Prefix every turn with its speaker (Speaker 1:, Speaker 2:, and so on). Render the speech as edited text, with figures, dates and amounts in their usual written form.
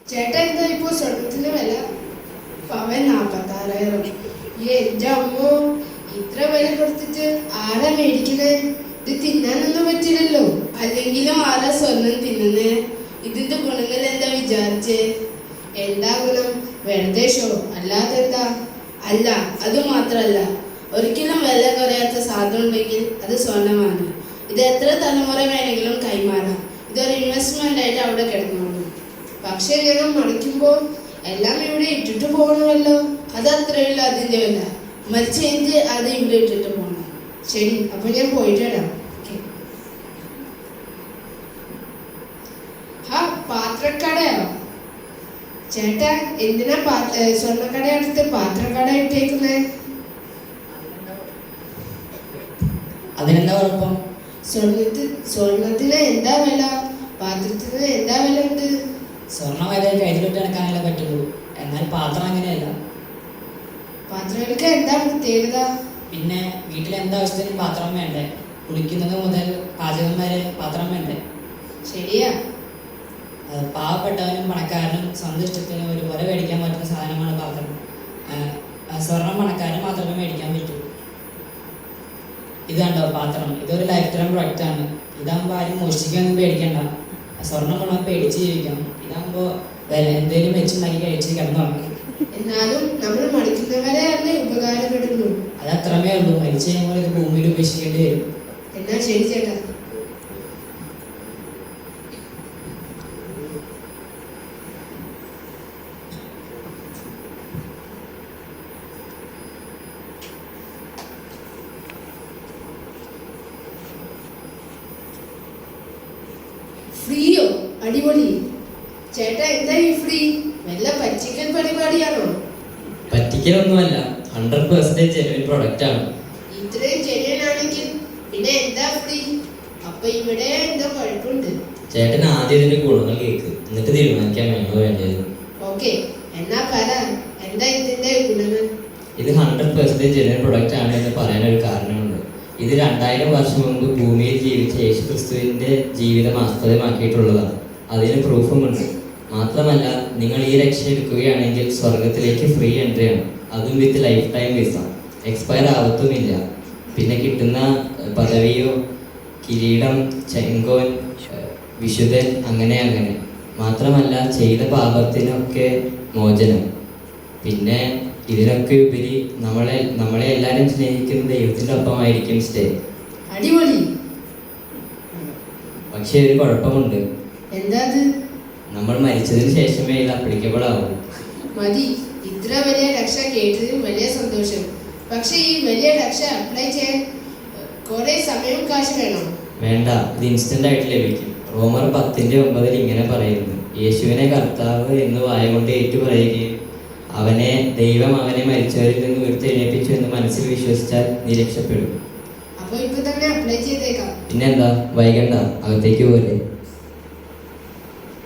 Speaker 1: ചേട്ടാ എന്താ ഇപ്പോ സ്വർണത്തിന്റെ വില? പവൻ 46,000. എന്റെ അമ്മോ, ഇത്ര വില കൊടുത്തിട്ട് ആരാ മേടിക്കണേ? ഇത് തിന്നാനൊന്നും പറ്റില്ലല്ലോ. അല്ലെങ്കിലും ആരാ സ്വർണം തിന്നുന്നേ? ഇതിന്റെ ഗുണങ്ങൾ എന്താ വിചാരിച്ചേ? എന്താ ഗുണം? വെറുതെ ഷോ, അല്ലാതെന്താ? അല്ല, അത് മാത്രല്ല, ഒരിക്കലും വില കുറയാത്ത സാധനം ഉണ്ടെങ്കിൽ അത് സ്വർണമാണ്. ഇത് എത്ര തലമുറ വേണമെങ്കിലും കൈമാറാം. ഇതൊരു ഇൻവെസ്റ്റ്മെന്റ് ആയിട്ട് അവിടെ കിടന്നോളൂ. പക്ഷെ ഞാൻ മറിക്കുമ്പോൾ എല്ലാം ഇവിടെ ഇട്ടിട്ട് പോകണമല്ലോ. അത് അത്രയില്ല അതിന്റെ വില. മരിച്ചു കഴിഞ്ഞ് അത് ഇവിടെ ഇട്ടിട്ട് പോകണം. ശരി, അപ്പൊ ഞാൻ പോയിട്ട് വരാം. പാത്രക്കടയോ? ചേട്ടാ, എന്തിനാ സ്വർണ്ണക്കട അടുത്ത് പാത്രക്കട ഇട്ടേക്കുന്നേ?
Speaker 2: അതിനെന്താ കുഴപ്പം?
Speaker 1: സ്വർണത്തിന് എന്താ വില? പാത്രത്തിന് എന്താ വില ഉണ്ട്?
Speaker 2: സ്വർണം വില കയ്യിലിട്ട് എടുക്കാനല്ലേ പറ്റുള്ളൂ. എന്നാൽ പാത്രം അങ്ങനെയല്ല.
Speaker 1: പാത്രങ്ങൾക്ക് എന്താ പ്രത്യേകത?
Speaker 2: പിന്നെ വീട്ടിൽ എന്താവശ്യത്തിനും പാത്രം വേണ്ടേ? കുളിക്കുന്നത് മുതൽ പാചകം വരെ പാത്രം വേണ്ടേ?
Speaker 1: ശരിയാ.
Speaker 2: പാവപ്പെട്ടവനും പണക്കാരനും സ്വന്തം ഇഷ്ടത്തിന് ഒരുപോലെ മേടിക്കാൻ പറ്റുന്ന സാധനമാണ് പാത്രം. സ്വർണം പണക്കാരന് മാത്രമേ മേടിക്കാൻ പറ്റൂ. ഇതുണ്ടോ പാത്രം? ഇതൊരു ലൈഫ് ടൈം പ്രൊഡക്റ്റ് ആണ്. ഇതാകുമ്പോൾ ആരും മോഷ്ടിക്കാനൊന്നും പേടിക്കണ്ട. സ്വർണം കൊണ്ടാൽ പേടിച്ച് ജീവിക്കണം. ഇതാകുമ്പോൾ എന്തെങ്കിലും വെച്ചുണ്ടാക്കി കഴിച്ച് കിടന്നുറങ്ങും.
Speaker 1: എന്നാലും നമ്മൾ മടിക്കുന്നവരെയല്ലേ ഉപകാരപ്പെടുന്നു.
Speaker 2: അത് അത്രമേ ഉള്ളൂ. മരിച്ചു കഴിയുമ്പോൾ ഇത് ഭൂമിയിൽ ഉപേക്ഷിക്കേണ്ടി വരും.
Speaker 1: എന്നാ ശരി ചേട്ടാ. ഫ്രീയോ? അടിപൊളി. ചേട്ടാ, എന്താ ഈ ഫ്രീ? വല്ല പറ്റിക്കൽ പരിപാടിയാണോ?
Speaker 3: പറ്റിക്കലൊന്നുമല്ല, 100% ജെന്യുവൻ പ്രൊഡക്റ്റ് ആണ്.
Speaker 1: ഇത്രയും ജെന്യുവൻ ആണെങ്കിൽ പിന്നെ എന്താ ഫ്രീ? അപ്പൊ ഇവിടെ എന്തോ കുഴപ്പമുണ്ട്.
Speaker 3: ചേട്ടൻ ആദ്യം ഇതിന്റെ ഗുണങ്ങൾ കേൾക്ക്, എന്നിട്ട് തീരുമാനിക്കാൻ വേണോ വേണ്ടത്.
Speaker 1: ഓക്കെ, എന്നാ പറ, എന്താ ഇതിന്റെ ഗുണങ്ങൾ?
Speaker 3: ഇത് 100% ജെന്യുവൻ പ്രൊഡക്റ്റ് ആണ് എന്ന് പറയാനൊരു കാരണമുണ്ട്. ഇത് 2000 വർഷം മുമ്പ് ഭൂമിയിൽ ജീവിച്ച യേശുക്രിസ്തുവിന്റെ ജീവിതം ആസ്പദമാക്കിയിട്ടുള്ളതാണ്. അതിന് പ്രൂഫുമുണ്ട്. മാത്രമല്ല, നിങ്ങൾ ഈ രക്ഷ എടുക്കുകയാണെങ്കിൽ സ്വർഗത്തിലേക്ക് ഫ്രീ എൻട്രി ആണ്. അതും with life time visa. Expire ആവത്തുമില്ല. പിന്നെ കിട്ടുന്ന പദവിയോ കിരീടം, ചെങ്കോൻ, വിശുദ്ധൻ, അങ്ങനെ അങ്ങനെ. മാത്രമല്ല, ചെയ്ത പാപത്തിനൊക്കെ മോചനം. പിന്നെ ഇതിനൊക്കെ ഉപരി നമ്മളെ എല്ലാവരും സ്നേഹിക്കുന്ന ദൈവത്തിൻ്റെ ഒപ്പമായിരിക്കും സ്റ്റേ.
Speaker 1: അടിപൊളി.
Speaker 3: പക്ഷെ ഒരു കുഴപ്പമുണ്ട്.
Speaker 1: എന്താ?
Speaker 3: നമ്മൾ മരിച്ചതിന് ശേഷമേ ഇത് അപ്ലിക്കബിൾ ആവൂ.
Speaker 1: മതി, ഇത്ര വലിയ രക്ഷ കേട്ടതിൽ വലിയ സന്തോഷം. പക്ഷെ ഈ വലിയ രക്ഷ അപ്ലൈ ചെയ്യാൻ കുറെ സമയവും കാശ് വേണം.
Speaker 3: വേണ്ട, ഇത് ഇൻസ്റ്റന്റ് ആയിട്ട് ലഭിക്കും. റോമർ 10:9 ഇങ്ങനെ പറയുന്നു: യേശുവിനെ കർത്താവ് എന്ന് വായ കൊണ്ട് ഏറ്റു പറയുകയും ദൈവം അവനെ മരിച്ചവരിൽ നിന്ന് ഉയർത്തെഴുന്നേൽപ്പിച്ചു എന്ന് മനസ്സിൽ വിശ്വസിച്ചാൽ നീ രക്ഷപ്പെടും.
Speaker 1: അപ്പൊ ഇപ്പൊ തന്നെ അപ്ലൈ ചെയ്തേക്കാം.
Speaker 3: പിന്നെന്താ, വൈകണ്ട, അകത്തേക്ക് പോലെ.